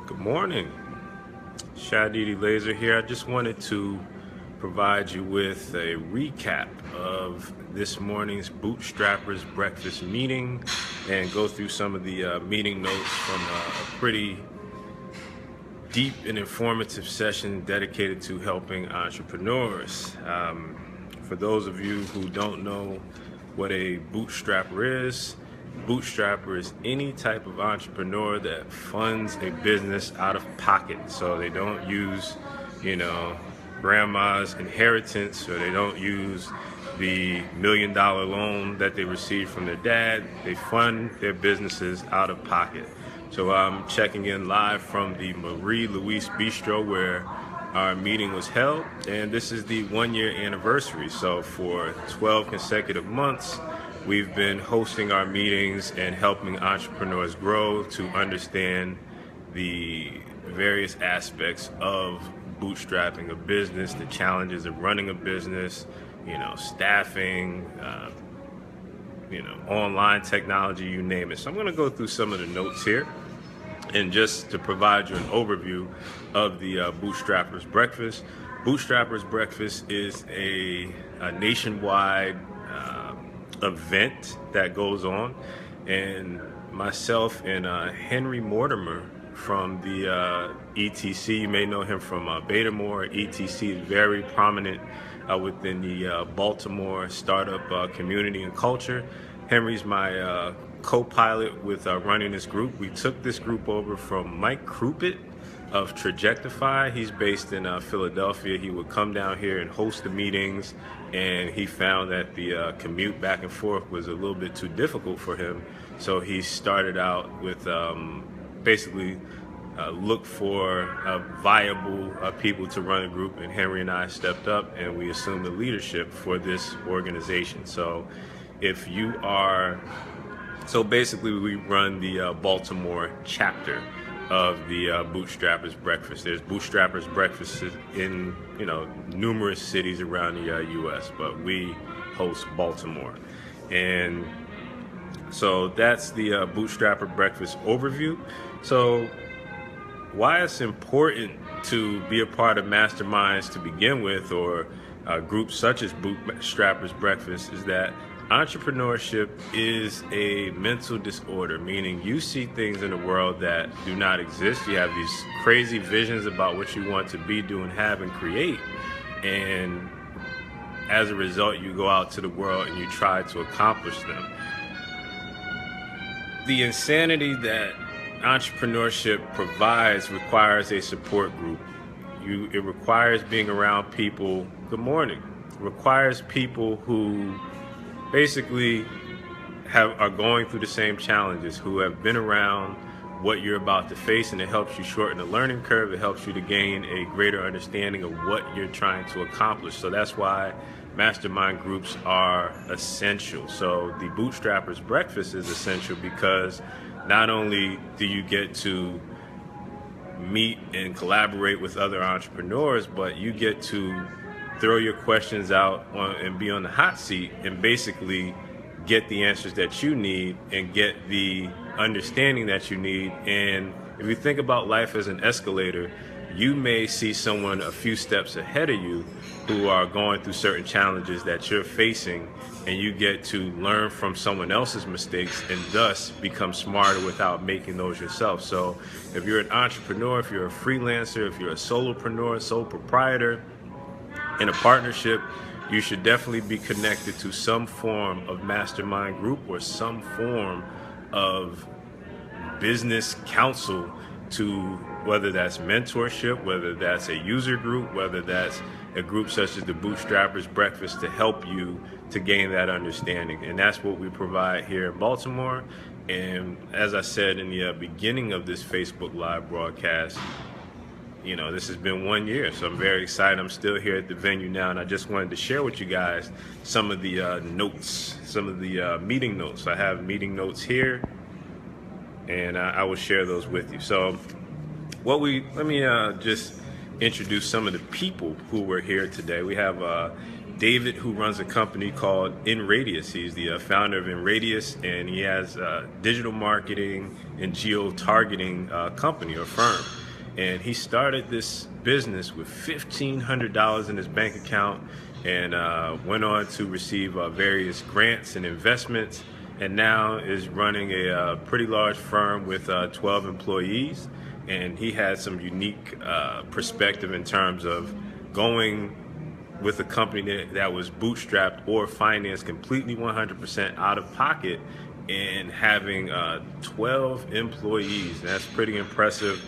Good morning. Shadidi Laser here. I just wanted to provide you with a recap of this morning's Bootstrappers breakfast meeting and go through some of the meeting notes from a pretty deep and informative session dedicated to helping entrepreneurs. For those of you who don't know what a bootstrapper is any type of entrepreneur that funds a business out of pocket. So they don't use, grandma's inheritance, or they don't use the $1 million loan that they received from their dad. They fund their businesses out of pocket. So I'm checking in live from the Marie Louise Bistro where our meeting was held, and this is the 1-year anniversary. So for 12 consecutive months, we've been hosting our meetings and helping entrepreneurs grow to understand the various aspects of bootstrapping a business, the challenges of running a business, staffing, online technology, you name it. So I'm going to go through some of the notes here. And just to provide you an overview of the Bootstrappers Breakfast. Bootstrappers Breakfast is a nationwide event that goes on, and myself and Henry Mortimer from the ETC, you may know him from Baltimore. ETC is very prominent within the Baltimore startup community and culture. Henry's my co-pilot with running this group. We took this group over from Mike Krupit of Trajectify. He's based in Philadelphia. He would come down here and host the meetings, and he found that the commute back and forth was a little bit too difficult for him. So he started out with basically look for viable people to run a group, and Henry and I stepped up and we assumed the leadership for this organization. So if you are basically we run the Baltimore chapter of the Bootstrappers Breakfast. There's Bootstrappers Breakfasts in numerous cities around the U.S., but we host Baltimore. And so that's the Bootstrapper Breakfast overview. So why it's important to be a part of masterminds to begin with, or groups such as Bootstrappers Breakfast, is that entrepreneurship is a mental disorder, meaning you see things in the world that do not exist. You have these crazy visions about what you want to be, do, and have, and create. And as a result, you go out to the world and you try to accomplish them. The insanity that entrepreneurship provides requires a support group. It requires being around people. Good morning. It requires people who basically are going through the same challenges, who have been around what you're about to face, and it helps you shorten the learning curve. It helps you to gain a greater understanding of what you're trying to accomplish. So that's why mastermind groups are essential. So the Bootstrappers Breakfast is essential because not only do you get to meet and collaborate with other entrepreneurs, but you get to throw your questions out and be on the hot seat and basically get the answers that you need and get the understanding that you need. And if you think about life as an escalator, you may see someone a few steps ahead of you who are going through certain challenges that you're facing, and you get to learn from someone else's mistakes and thus become smarter without making those yourself. So if you're an entrepreneur, if you're a freelancer, if you're a solopreneur, sole proprietor, in a partnership, you should definitely be connected to some form of mastermind group or some form of business counsel, to whether that's mentorship, whether that's a user group, whether that's a group such as the Bootstrappers Breakfast, to help you to gain that understanding. And that's what we provide here in Baltimore. And as I said in the beginning of this Facebook Live broadcast, this has been 1 year, so I'm very excited. I'm still here at the venue now, and I just wanted to share with you guys some of the notes, some of the meeting notes. I have meeting notes here, and I will share those with you. So let me just introduce some of the people who were here today. We have David, who runs a company called InRadius. He's the founder of InRadius, and he has digital marketing and geo-targeting company or firm. And he started this business with $1,500 in his bank account, and went on to receive various grants and investments, and now is running a pretty large firm with 12 employees. And he has some unique perspective in terms of going with a company that was bootstrapped or financed completely 100% out of pocket, and having 12 employees. That's pretty impressive,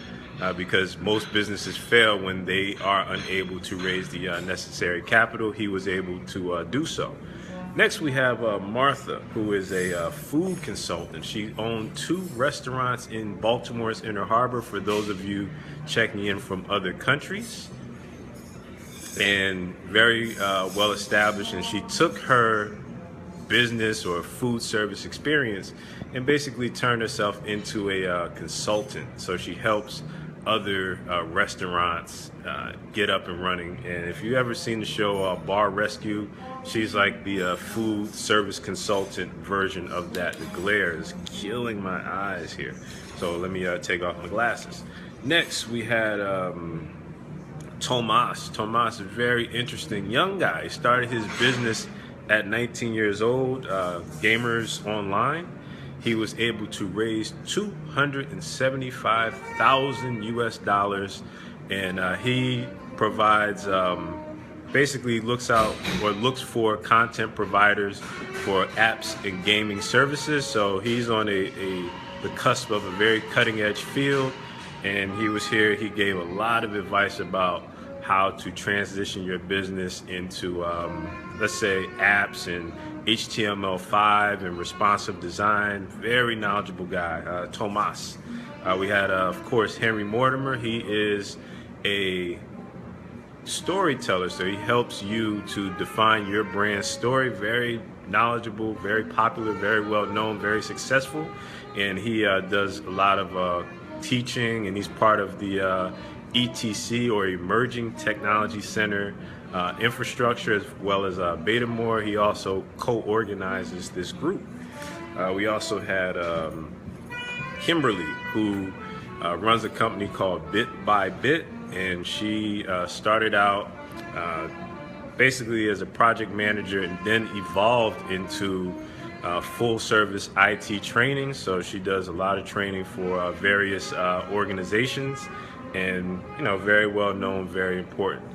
because most businesses fail when they are unable to raise the necessary capital. He was able to do so. Next, we have Martha, who is a food consultant. She owned 2 restaurants in Baltimore's Inner Harbor, for those of you checking in from other countries, and very well established. And she took her business or food service experience and basically turned herself into a consultant. So she helps other restaurants get up and running. And if you ever seen the show Bar Rescue, she's like the food service consultant version of that. The glare is killing my eyes here, so let me take off my glasses. Next, we had Tomas. Tomas, a very interesting young guy. He started his business at 19 years old, Gamers Online. He was able to raise $275,000 US, and he provides, basically looks for content providers for apps and gaming services. So he's on the cusp of a very cutting edge field, and he was here. He gave a lot of advice about how to transition your business into, let's say, apps and HTML5 and responsive design. Very knowledgeable guy, Tomas. We had, of course, Henry Mortimer. He is a storyteller, so he helps you to define your brand story. Very knowledgeable, very popular, very well known, very successful, and he does a lot of teaching, and he's part of the ETC, or Emerging Technology Center infrastructure, as well as Betamore. He also co-organizes this group. We also had Kimberly, who runs a company called Bit by Bit, and she started out basically as a project manager, and then evolved into full service IT training. So she does a lot of training for various organizations, and very well known, very important.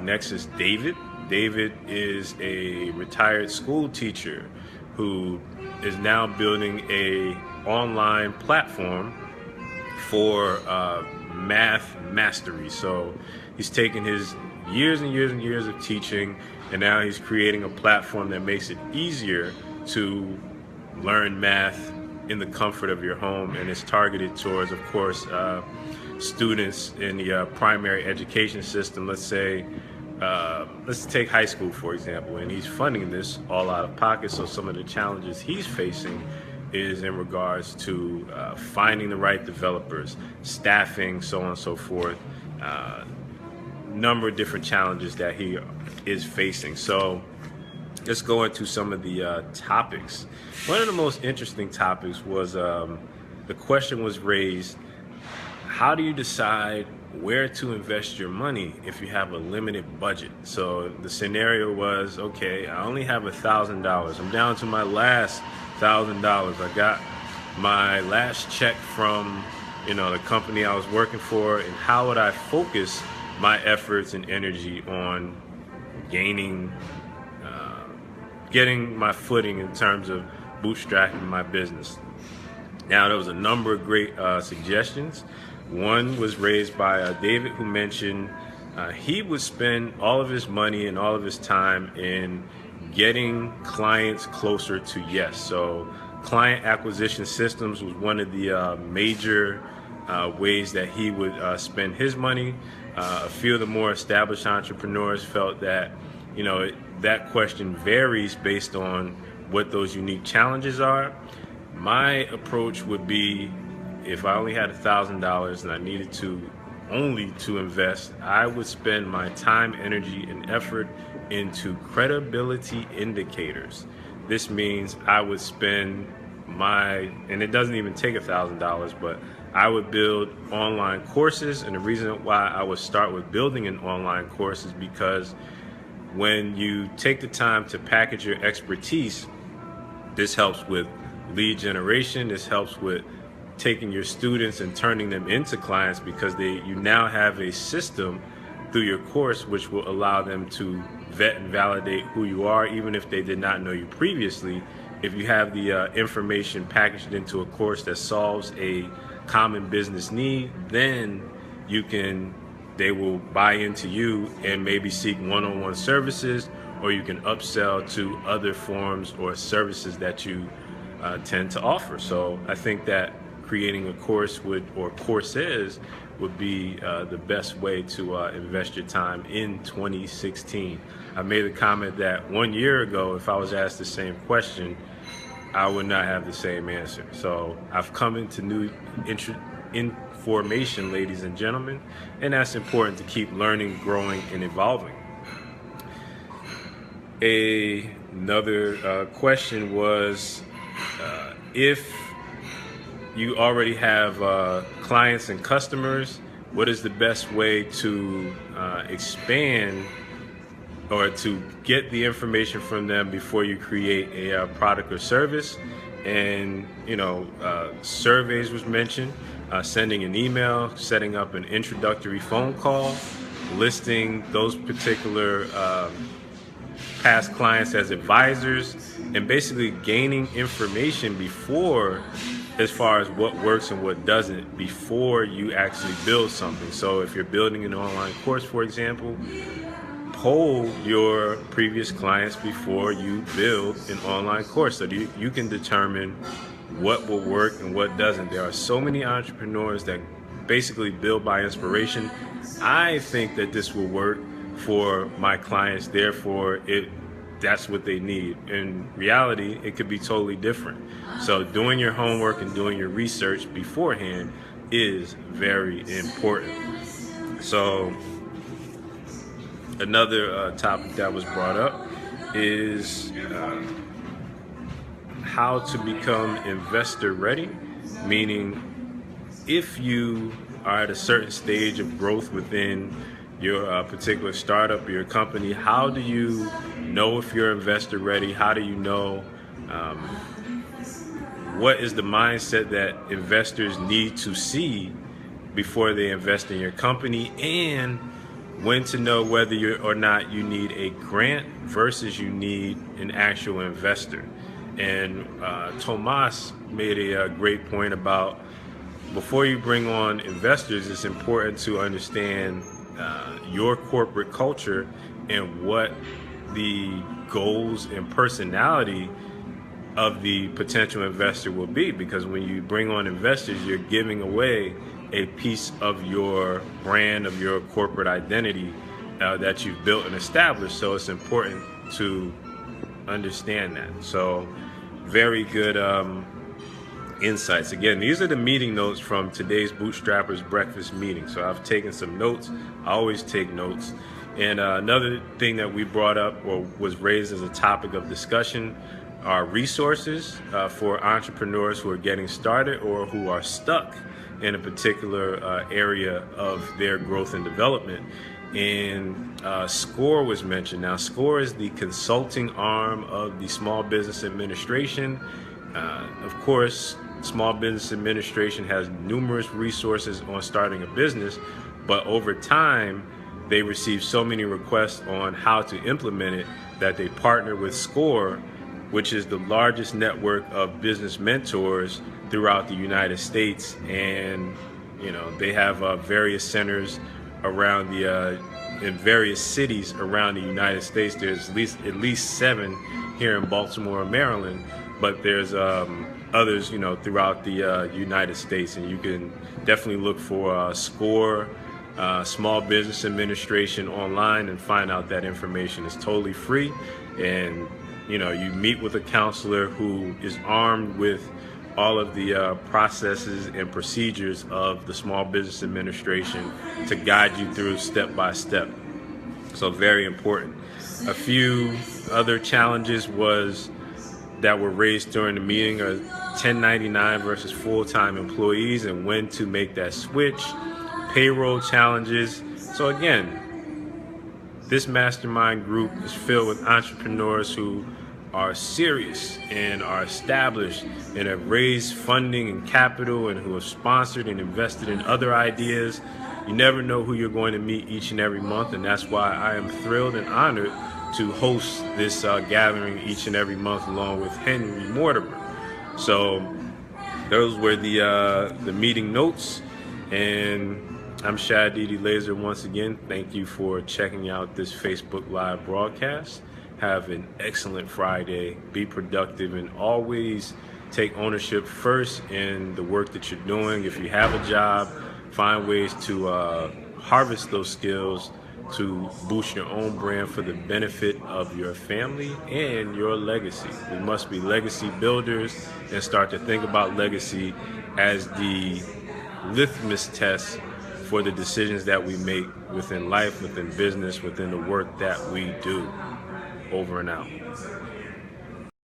Next is David. David is a retired school teacher who is now building a online platform for math mastery. So he's taken his years and years and years of teaching, and now he's creating a platform that makes it easier to learn math in the comfort of your home, and it's targeted towards, of course, students in the primary education system. Let's say, let's take high school, for example, and he's funding this all out of pocket. So some of the challenges he's facing is in regards to finding the right developers, staffing, so on and so forth. Number of different challenges that he is facing. So let's go into some of the topics. One of the most interesting topics was the question was raised: how do you decide where to invest your money if you have a limited budget? So the scenario was, okay, I only have $1,000. I'm down to my last $1,000. I got my last check from the company I was working for, and how would I focus my efforts and energy on getting my footing in terms of bootstrapping my business? Now, there was a number of great suggestions. One was raised by David, who mentioned he would spend all of his money and all of his time in getting clients closer to yes. So client acquisition systems was one of the major ways that he would spend his money. A few of the more established entrepreneurs felt that that question varies based on what those unique challenges are. My approach would be, if I only had $1,000 and I needed to invest, I would spend my time, energy, and effort into credibility indicators. This means I would spend and it doesn't even take $1,000, but I would build online courses. And the reason why I would start with building an online course is because when you take the time to package your expertise, this helps with lead generation. This helps with taking your students and turning them into clients, because you now have a system through your course which will allow them to vet and validate who you are, even if they did not know you previously. If you have the information packaged into a course that solves a common business need, then they will buy into you and maybe seek one-on-one services, or you can upsell to other forms or services that you tend to offer. So I think that creating a course courses would be the best way to invest your time in 2016. I made a comment that 1 year ago, if I was asked the same question, I would not have the same answer. So I've come into new information, ladies and gentlemen, and that's important to keep learning, growing, and evolving. Another question was, if you already have clients and customers, what is the best way to expand or to get the information from them before you create a product or service? And surveys was mentioned, sending an email, setting up an introductory phone call, listing those particular past clients as advisors, and basically gaining information as far as what works and what doesn't before you actually build something. So if you're building an online course, for example, poll your previous clients before you build an online course so that you can determine what will work and what doesn't. There are so many entrepreneurs that basically build by inspiration. I think that this will work for my clients, therefore that's what they need. In reality, it could be totally different. So doing your homework and doing your research beforehand is very important. So another topic that was brought up is how to become investor ready, meaning if you are at a certain stage of growth within your particular startup or your company, how do you know if you're investor ready? How do you know what is the mindset that investors need to see before they invest in your company, and when to know whether or not you need a grant versus you need an actual investor? And Tomas made a great point about, before you bring on investors, it's important to understand your corporate culture and what the goals and personality of the potential investor will be, because when you bring on investors, you're giving away a piece of your brand, of your corporate identity that you've built and established. So it's important to understand that. So very good insights. Again, these are the meeting notes from today's Bootstrappers breakfast meeting. So I've taken some notes. I always take notes. And another thing that we brought up or was raised as a topic of discussion are resources for entrepreneurs who are getting started or who are stuck in a particular area of their growth and development. And SCORE was mentioned. Now, SCORE is the consulting arm of the Small Business Administration. Of course, Small Business Administration has numerous resources on starting a business, but over time, they receive so many requests on how to implement it that they partner with SCORE, which is the largest network of business mentors throughout the United States. And they have various centers around in various cities around the United States. There's at least 7 here in Baltimore, Maryland, but there's others throughout the United States. And you can definitely look for SCORE, Small Business Administration online, and find out that information is totally free. And you meet with a counselor who is armed with all of the processes and procedures of the Small Business Administration to guide you through step by step. So very important. A few other challenges that were raised during the meeting are 1099 versus full-time employees and when to make that switch, payroll challenges. So again, this mastermind group is filled with entrepreneurs who are serious and are established and have raised funding and capital and who have sponsored and invested in other ideas. You never know who you're going to meet each and every month, and that's why I am thrilled and honored to host this gathering each and every month along with Henry Mortimer. So those were the meeting notes, and I'm Shadidi Laser once again. Thank you for checking out this Facebook Live broadcast. Have an excellent Friday. Be productive and always take ownership first in the work that you're doing. If you have a job, find ways to harvest those skills to boost your own brand for the benefit of your family and your legacy. We must be legacy builders and start to think about legacy as the litmus test for the decisions that we make within life, within business, within the work that we do. Over and out.